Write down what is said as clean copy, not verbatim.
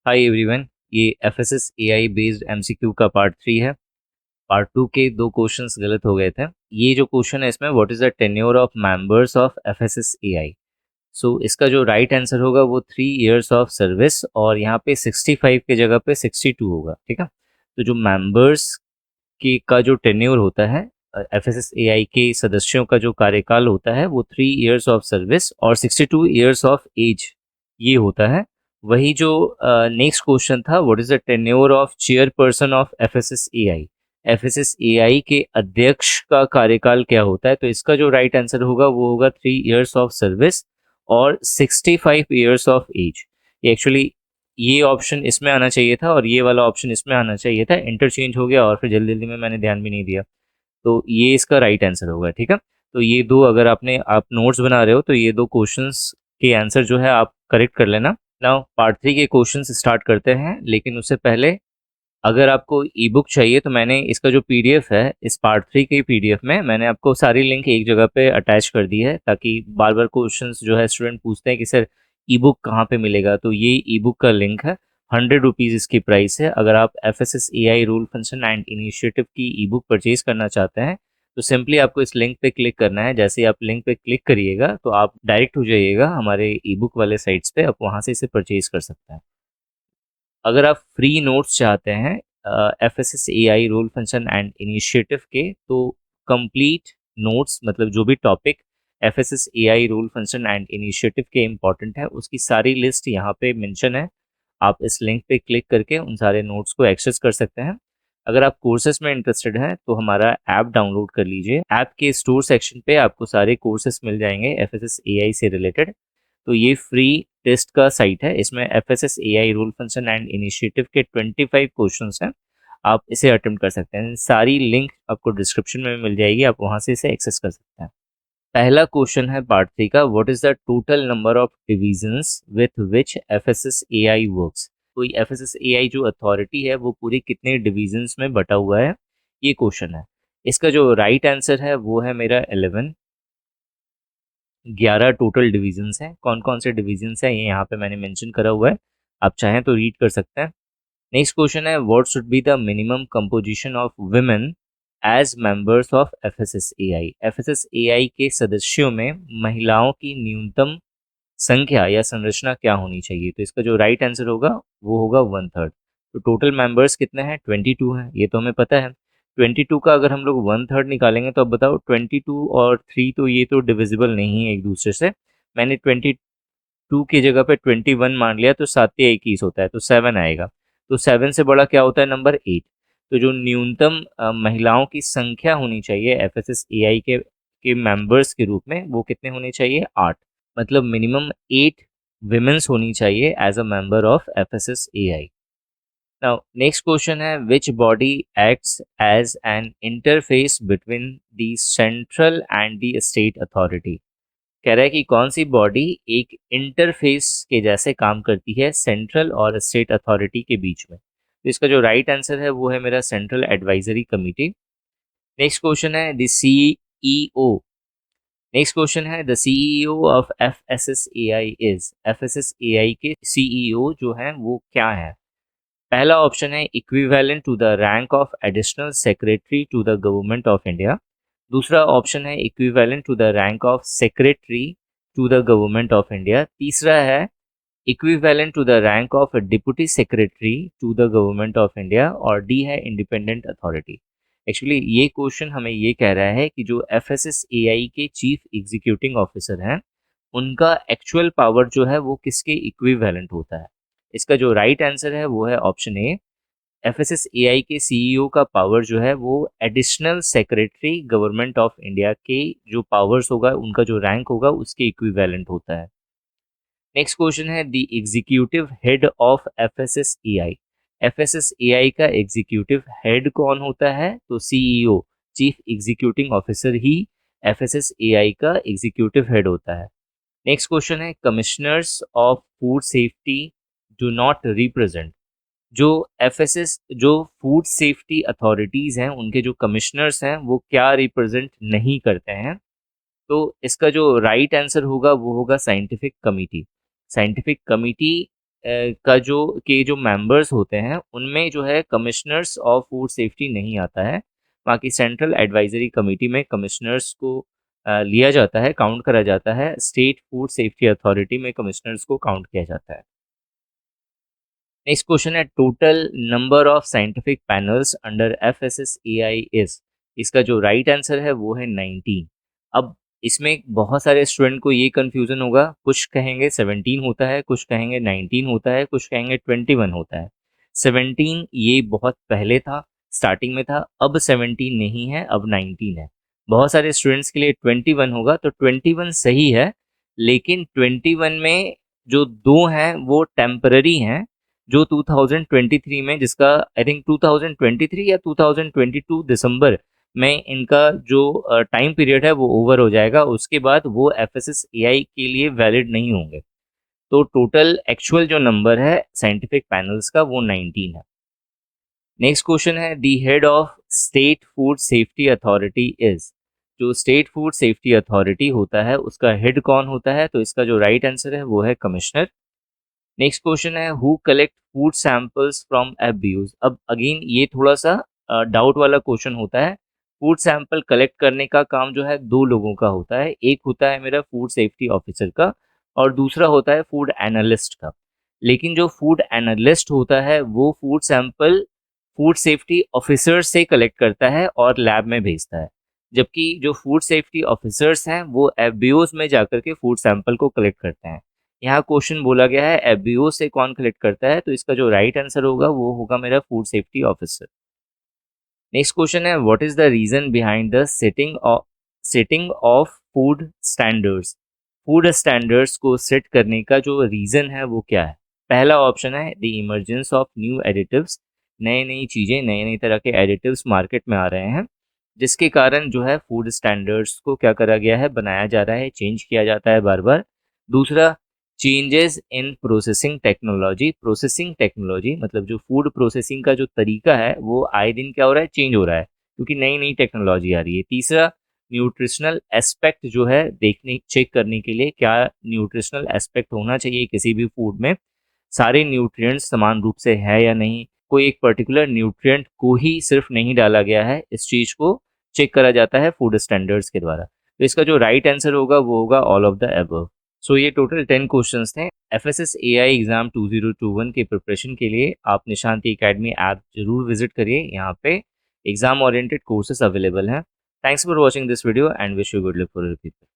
Hi everyone, ये F S S A I based MCQ का part 3 है। Part 2 के दो क्वेश्चंस गलत हो गए थे। ये जो क्वेश्चन है इसमें what is the tenure of members of F S S A I. So इसका जो राइट आंसर होगा वो 3 इयर्स ऑफ सर्विस, और यहाँ पे 65 की जगह पे 62 होगा। ठीक है, तो जो मेंबर्स की का जो टेन्योर होता है, F S S A I के सदस्यों का जो कार्यकाल होता है वो 3 इयर्स ऑफ सर्विस और 62 इयर्स ऑफ एज ये होता है। वही जो नेक्स्ट क्वेश्चन था, what is the tenure of chairperson of F S S A I. F S S A I के अध्यक्ष का कार्यकाल क्या होता है, तो इसका जो राइट आंसर होगा वो होगा 3 इयर्स ऑफ सर्विस और 65 इयर्स ऑफ एज। ये एक्चुअली ये ऑप्शन इसमें आना चाहिए था और ये वाला ऑप्शन इसमें आना चाहिए था, इंटरचेंज हो गया और फिर जल्दी जल्दी में मैंने ध्यान भी नहीं दिया। तो ये इसका राइट आंसर होगा। ठीक है, तो ये दो, अगर आप नोट्स बना रहे हो तो ये दो क्वेश्चंस के आंसर जो है आप करेक्ट कर लेना। नाउ पार्ट 3 के क्वेश्चंस स्टार्ट करते हैं, लेकिन उससे पहले अगर आपको ई बुक चाहिए तो मैंने इसका जो पीडीएफ है, इस पार्ट 3 के पीडीएफ में मैंने आपको सारी लिंक एक जगह पे अटैच कर दी है, ताकि बार बार क्वेश्चंस जो है स्टूडेंट पूछते हैं कि सर ई बुक कहाँ पे मिलेगा। तो ये ई बुक का लिंक है, 100 रुपीज़ इसकी प्राइस है। अगर आप F S S A I rule function and initiative की ई बुक परचेज करना चाहते हैं तो सिंपली आपको इस लिंक पे क्लिक करना है। जैसे ही आप लिंक पे क्लिक करिएगा तो आप डायरेक्ट हो जाइएगा हमारे ई बुक वाले साइट्स पे, आप वहाँ से इसे परचेज कर सकते हैं। अगर आप फ्री नोट्स चाहते हैं F S S A I rule function and initiative के, तो कंप्लीट नोट्स मतलब जो भी topic F S S A I rule function and initiative के इम्पॉर्टेंट है उसकी सारी लिस्ट यहाँ पे मेंशन है। आप इस लिंक पे क्लिक करके उन सारे नोट्स को एक्सेस कर सकते हैं। अगर आप कोर्सेज में इंटरेस्टेड हैं तो हमारा ऐप डाउनलोड कर लीजिए। ऐप के स्टोर सेक्शन पे आपको सारे कोर्सेज मिल जाएंगे एफ एस एस ए आई से रिलेटेड। तो ये फ्री टेस्ट का साइट है, इसमें F S S A I rule function and initiative के 25 क्वेश्चंस हैं। आप इसे अटेम्प्ट कर सकते हैं। सारी लिंक आपको डिस्क्रिप्शन में मिल जाएगी, आप वहां से इसे एक्सेस कर सकते हैं। पहला क्वेश्चन है पार्ट 3 का, what is the total number of divisions with which F S S A I works. तो एफ एस एस ए आई जो अथॉरिटी है वो पूरी कितने डिविजन्स में बटा हुआ है, ये क्वेश्चन है। इसका जो राइट आंसर है वो है मेरा 11। 11 टोटल डिविजन्स हैं। कौन कौन से डिविजन्स हैं ये यहाँ पे मैंने मेंशन करा हुआ है, आप चाहें तो रीड कर सकते हैं। नेक्स्ट क्वेश्चन है, what should be the minimum composition of women as members of F S S A I. F S S A I के सदस्यों में महिलाओं की न्यूनतम संख्या या संरचना क्या होनी चाहिए। तो इसका जो राइट आंसर होगा वो होगा 1/3। तो टोटल मेंबर्स कितने हैं, 22 हैं, ये तो हमें पता है। 22 का अगर हम लोग 1/3 निकालेंगे तो अब बताओ 22 और 3 तो ये तो डिविजिबल नहीं है एक दूसरे से। मैंने 22 की जगह पे 21 मान लिया, तो 7 या 21 होता है, तो 7 आएगा। तो 7 से बड़ा क्या होता है, नंबर 8। तो जो न्यूनतम महिलाओं की संख्या होनी चाहिए F S S A I के मेंबर्स के रूप में, वो कितने होने चाहिए, 8। मतलब मिनिमम 8 विमेंस होनी चाहिए as a member of F S S A I. Now next question है, which body acts as an interface between the central and the state authority. कह रहा है कि कौन सी बॉडी एक इंटरफेस के जैसे काम करती है सेंट्रल और स्टेट अथॉरिटी के बीच में। तो इसका जो राइट आंसर है वो है मेरा central advisory committee. Next question है, द सीईओ। नेक्स्ट क्वेश्चन है, the CEO of F S S A I is. F S S A I के सीईओ जो हैं वो क्या है। पहला ऑप्शन है equivalent to the rank of additional secretary to the government of India. दूसरा ऑप्शन है equivalent to the rank of secretary to the government of India. तीसरा है equivalent to the rank of deputy secretary to the government of India. और D है independent authority. Actually ये question हमें ये कह रहा है कि जो F S S A I के चीफ एग्जीक्यूटिव ऑफिसर हैं उनका एक्चुअल पावर जो है वो किसके इक्विवेलेंट होता है। इसका जो राइट आंसर है वो है option A. F S S A I के सीईओ का पावर जो है वो additional secretary government of India के जो पावर्स होगा, उनका जो रैंक होगा उसके इक्विवेलेंट होता है। नेक्स्ट क्वेश्चन है, the executive head of F S S A I. F S S A I का एग्जीक्यूटिव हेड कौन होता है, तो सीईओ, चीफ एग्जीक्यूटिव ऑफिसर ही F S S A I का एग्जीक्यूटिव हेड होता है। नेक्स्ट क्वेश्चन है, commissioners of food safety do not represent. जो एफएसएस जो फूड सेफ्टी अथॉरिटीज़ हैं उनके जो कमिश्नर्स हैं वो क्या रिप्रेजेंट नहीं करते हैं। तो इसका जो राइट आंसर होगा वो होगा साइंटिफिक कमिटी। साइंटिफिक कमिटी का जो मेंबर्स होते हैं उनमें जो है कमिश्नर्स ऑफ फूड सेफ्टी नहीं आता है। बाकी सेंट्रल एडवाइजरी कमेटी में कमिश्नर्स को लिया जाता है, काउंट करा जाता है। स्टेट फूड सेफ्टी अथॉरिटी में कमिश्नर्स को काउंट किया जाता है। नेक्स्ट क्वेश्चन है total number of scientific panels under FSSAI is. इसका जो राइट आंसर है वो है 19। अब इसमें बहुत सारे स्टूडेंट को ये कंफ्यूजन होगा, कुछ कहेंगे 17 होता है, कुछ कहेंगे 19 होता है, कुछ कहेंगे 21 होता है। 17 ये बहुत पहले था, स्टार्टिंग में था, अब 17 नहीं है, अब 19 है। बहुत सारे स्टूडेंट्स के लिए 21 होगा, तो 21 सही है, लेकिन 21 में जो दो हैं वो टेम्पररी हैं। जो 2023 में, जिसका आई थिंक 2023 या 2022 दिसंबर में इनका जो टाइम पीरियड है वो ओवर हो जाएगा, उसके बाद वो FSSAI के लिए वैलिड नहीं होंगे। तो टोटल एक्चुअल जो नंबर है साइंटिफिक पैनल्स का वो 19 है। नेक्स्ट क्वेश्चन है the head of state food safety authority is. जो स्टेट फूड सेफ्टी अथॉरिटी होता है उसका हेड कौन होता है? तो इसका जो राइट आंसर है वो है कमिश्नर। नेक्स्ट क्वेश्चन है who collect food samples from abuse. अब अगेन ये थोड़ा सा डाउट वाला क्वेश्चन होता है। फूड सैंपल कलेक्ट करने का काम जो है दो लोगों का होता है, एक होता है मेरा फूड सेफ्टी ऑफिसर का और दूसरा होता है फूड एनालिस्ट का। लेकिन जो फूड एनालिस्ट होता है वो food sample food safety officer से कलेक्ट करता है और लैब में भेजता है, जबकि जो फूड सेफ्टी ऑफिसर्स हैं वो एफबीओज में जाकर के फूड सैंपल को कलेक्ट करते हैं। यहाँ क्वेश्चन बोला गया है एफबीओ से कौन कलेक्ट करता है, तो इसका जो राइट आंसर होगा वो होगा मेरा food safety officer. Next question है what is the reason behind the setting of food standards. Food standards को सेट करने का जो रीजन है वो क्या है? पहला ऑप्शन है the emergence of new additives. नई नई चीज़ें, नए नए तरह के एडिटिव्स मार्केट में आ रहे हैं, जिसके कारण जो है फूड स्टैंडर्ड्स को क्या करा गया है, बनाया जा रहा है, चेंज किया जाता है बार बार। दूसरा, चेंजेस इन प्रोसेसिंग टेक्नोलॉजी, मतलब जो फूड प्रोसेसिंग का जो तरीका है वो आए दिन क्या हो रहा है, चेंज हो रहा है, क्योंकि नई नई टेक्नोलॉजी आ रही है। तीसरा, न्यूट्रिशनल एस्पेक्ट जो है देखने चेक करने के लिए क्या न्यूट्रिशनल एस्पेक्ट होना चाहिए किसी भी फूड में, सारे न्यूट्रिएंट्स समान रूप से है या नहीं, कोई एक पर्टिकुलर न्यूट्रिएंट को ही सिर्फ नहीं डाला गया है, इस चीज़ को चेक करा जाता है फूड स्टैंडर्ड्स के द्वारा। तो इसका जो राइट आंसर होगा वो होगा ऑल ऑफ द अबव। सो ये टोटल 10 क्वेश्चंस थे। FSSAI एग्जाम 2021 के प्रिपरेशन के लिए आप निशांति एकेडमी ऐप जरूर विजिट करिए, यहाँ पे एग्जाम ओरिएंटेड कोर्सेज अवेलेबल हैं। Thanks for watching this video and wish you good luck for your paper.